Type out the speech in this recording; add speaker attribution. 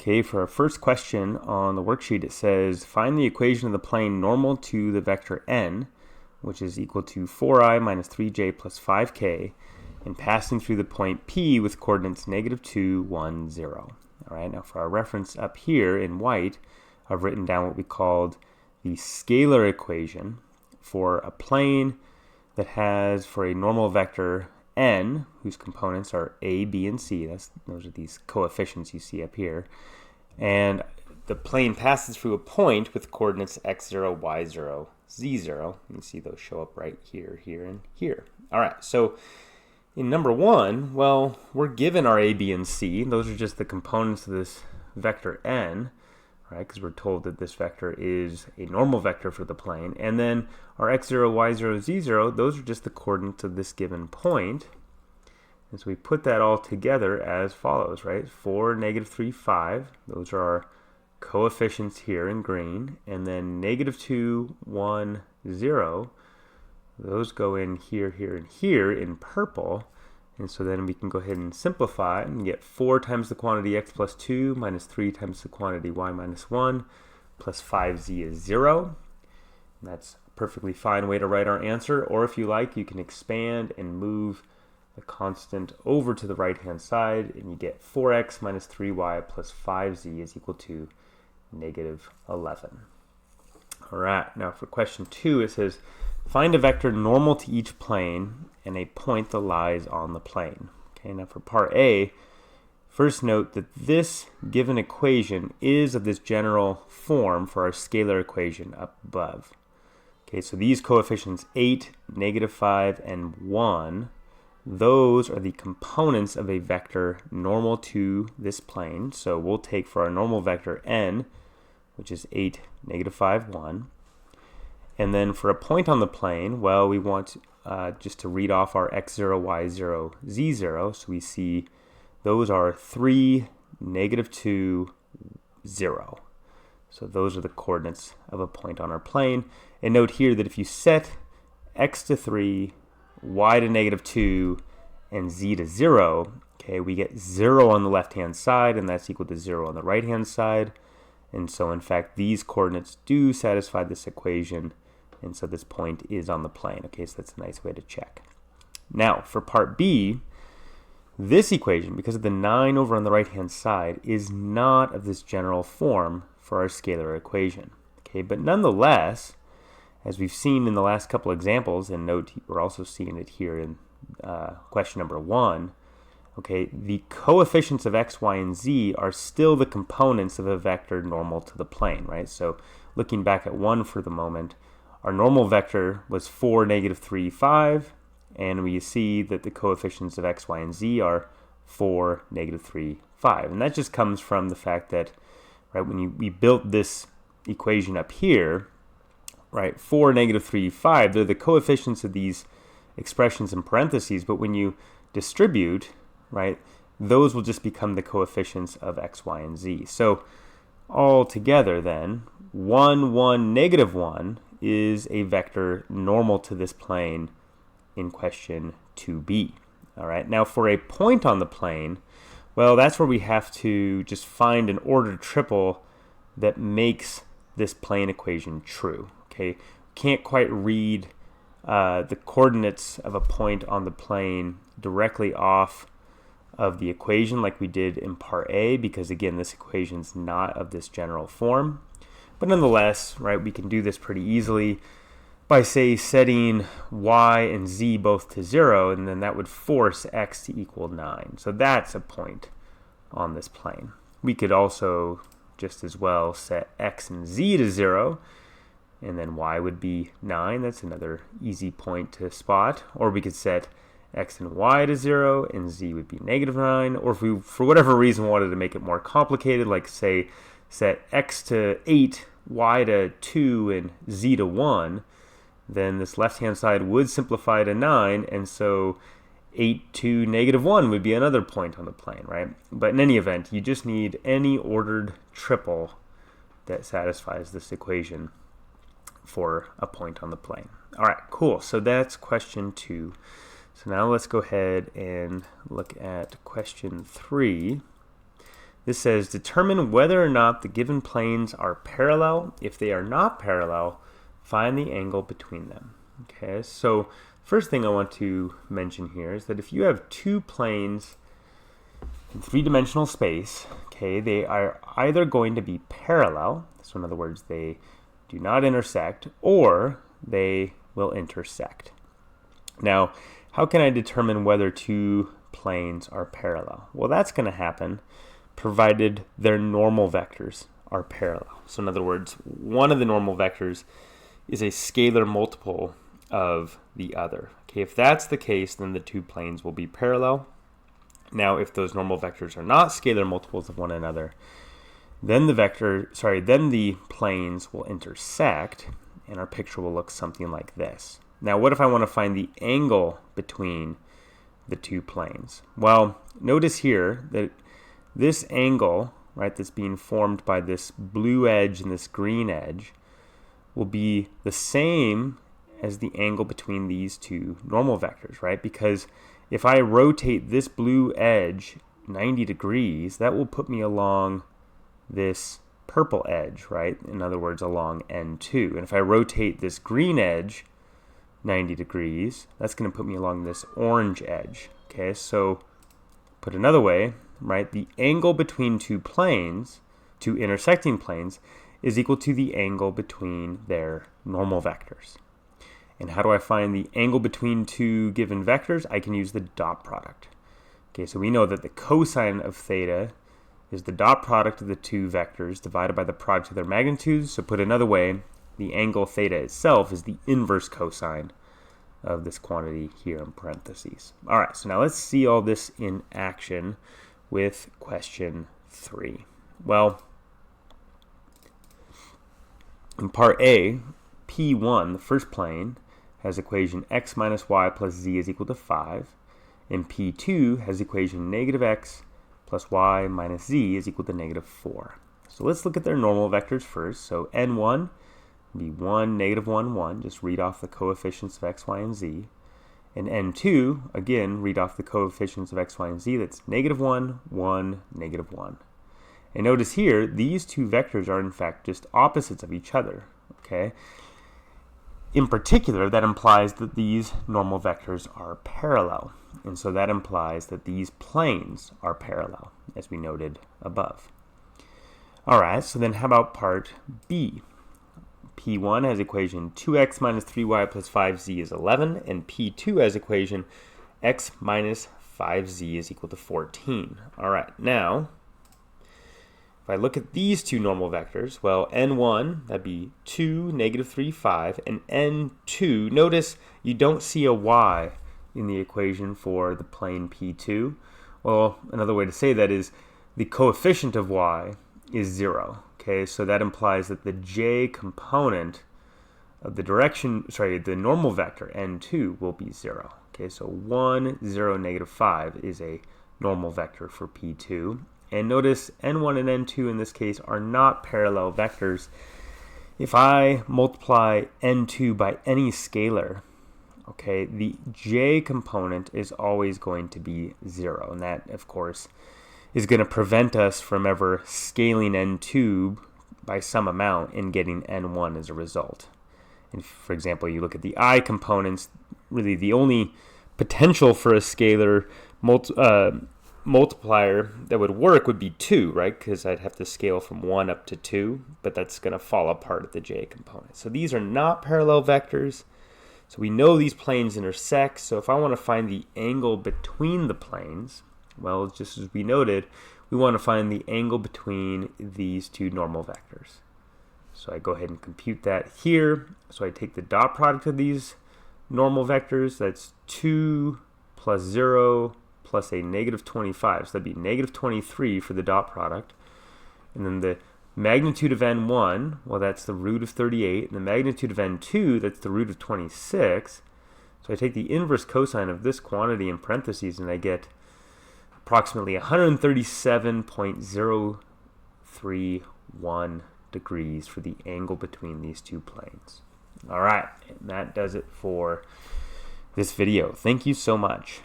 Speaker 1: Okay, for our first question on the worksheet, it says, find the equation of the plane normal to the vector n, which is equal to 4i minus 3j plus 5k, and passing through the point P with coordinates negative 2, 1, 0. All right, now for our reference up here in white, I've written down what we called the scalar equation for a plane that has, for a normal vector n, whose components are a, b, and c. Those are these coefficients you see up here. And the plane passes through a point with coordinates x0, y0, z0. You can see those show up right here, here, and here. All right, so in number one, well, we're given our a, b, and c. Those are just the components of this vector n, right? Because we're told that this vector is a normal vector for the plane. And then our x0, y0, z0, those are just the coordinates of this given point. And so we put that all together as follows, right? 4, negative 3, 5. Those are our coefficients here in green. And then negative 2, 1, 0. Those go in here, here, and here in purple. And so then we can go ahead and simplify and get 4 times the quantity x plus 2 minus 3 times the quantity y minus 1 plus 5z is 0. And that's a perfectly fine way to write our answer. Or if you like, you can expand and move the constant over to the right-hand side, and you get 4x minus 3y plus 5z is equal to negative 11. All right, now for question 2, it says, find a vector normal to each plane and a point that lies on the plane. Okay, now for part A, first note that this given equation is of this general form for our scalar equation up above. Okay, so these coefficients 8, negative 5, and 1, those are the components of a vector normal to this plane. So we'll take for our normal vector n, which is 8, negative 5, 1. And then for a point on the plane, well, we want just to read off our x0, y0, z0. So we see those are 3, negative 2, 0. So those are the coordinates of a point on our plane. And note here that if you set x to 3, y to negative 2, and z to 0, okay, we get 0 on the left-hand side, and that's equal to 0 on the right-hand side. And so, in fact, these coordinates do satisfy this equation, and so this point is on the plane. Okay, so that's a nice way to check. Now, for part B, this equation, because of the 9 over on the right-hand side, is not of this general form for our scalar equation. Okay, but nonetheless, as we've seen in the last couple examples, and note we're also seeing it here in question number 1, okay, the coefficients of x, y, and z are still the components of a vector normal to the plane, right? So looking back at 1 for the moment, our normal vector was 4, negative 3, 5, and we see that the coefficients of x, y, and z are 4, negative 3, 5. And that just comes from the fact that, right, when we built this equation up here, right, 4, negative 3, 5, they're the coefficients of these expressions in parentheses, but when you distribute, right, those will just become the coefficients of x, y, and z. So all together then, 1, 1, negative 1 is a vector normal to this plane in question 2b. All right, now for a point on the plane, well, that's where we have to just find an ordered triple that makes this plane equation true. Okay, can't quite read the coordinates of a point on the plane directly off of the equation like we did in part A, because again, this equation is not of this general form. But nonetheless, right, we can do this pretty easily by, say, setting y and z both to 0, and then that would force x to equal 9. So that's a point on this plane. We could also just as well set x and z to 0, and then y would be 9. That's another easy point to spot. Or we could set x and y to 0, and z would be negative 9. Or if we, for whatever reason, wanted to make it more complicated, like, say, set x to 8, y to 2, and z to 1, then this left-hand side would simplify to 9, and so 8 to negative 1 would be another point on the plane, right? But in any event, you just need any ordered triple that satisfies this equation for a point on the plane. All right, cool. So that's question 2. So now let's go ahead and look at question 3. This says determine whether or not the given planes are parallel. If they are not parallel, find the angle between them. Okay, so first thing I want to mention here is that if you have two planes in three-dimensional space, okay, they are either going to be parallel, so in other words, they do not intersect, or they will intersect. Now, how can I determine whether two planes are parallel? Well, that's going to happen provided their normal vectors are parallel. So in other words, one of the normal vectors is a scalar multiple of the other. Okay, if that's the case, then the two planes will be parallel. Now, if those normal vectors are not scalar multiples of one another, then the planes will intersect, and our picture will look something like this. Now, what if I want to find the angle between the two planes? Well, notice here that this angle, right, that's being formed by this blue edge and this green edge will be the same as the angle between these two normal vectors, right? Because if I rotate this blue edge 90 degrees, that will put me along this purple edge, right? In other words, along N2. And if I rotate this green edge 90 degrees, that's going to put me along this orange edge. Okay, so put another way, right, the angle between two planes, two intersecting planes, is equal to the angle between their normal vectors. And how do I find the angle between two given vectors? I can use the dot product. Okay, so we know that the cosine of theta is the dot product of the two vectors divided by the product of their magnitudes. So put another way, the angle theta itself is the inverse cosine of this quantity here in parentheses. All right, so now let's see all this in action with question 3. Well, in part A, P1, the first plane, has equation x minus y plus z is equal to 5, and P2 has equation negative x plus y minus z is equal to negative 4. So let's look at their normal vectors first. So n1 will be 1, negative 1, 1. Just read off the coefficients of x, y, and z. And n2, again, read off the coefficients of x, y, and z. That's negative 1, 1, negative 1. And notice here, these two vectors are in fact just opposites of each other. Okay. In particular, that implies that these normal vectors are parallel. And so that implies that these planes are parallel, as we noted above. All right, so then how about part B? P1 has equation 2x minus 3y plus 5z is 11, and P2 has equation x minus 5z is equal to 14. All right, now, if I look at these two normal vectors, well, n1, that'd be 2, negative 3, 5, and n2, notice you don't see a y in the equation for the plane P2. Well, another way to say that is the coefficient of y is 0. Okay, so that implies that the j component of the the normal vector n2 will be 0. Okay, so 1, 0, negative 5 is a normal vector for P2. And notice n1 and n2 in this case are not parallel vectors. If I multiply n2 by any scalar, okay, the j component is always going to be 0. And that, of course, is going to prevent us from ever scaling n2 by some amount and getting n1 as a result. And for example, you look at the I components, really the only potential for a scalar multiplier that would work would be 2, right? Because I'd have to scale from 1 up to 2, but that's going to fall apart at the j component. So these are not parallel vectors. So we know these planes intersect. So if I want to find the angle between the planes, well, just as we noted, we want to find the angle between these two normal vectors. So I go ahead and compute that here. So I take the dot product of these normal vectors. That's 2 plus 0 plus a negative 25. So that'd be negative 23 for the dot product. And then the magnitude of n1, well, that's the root of 38. And the magnitude of n2, that's the root of 26. So I take the inverse cosine of this quantity in parentheses, and I get approximately 137.031 degrees for the angle between these two planes. All right, and that does it for this video. Thank you so much.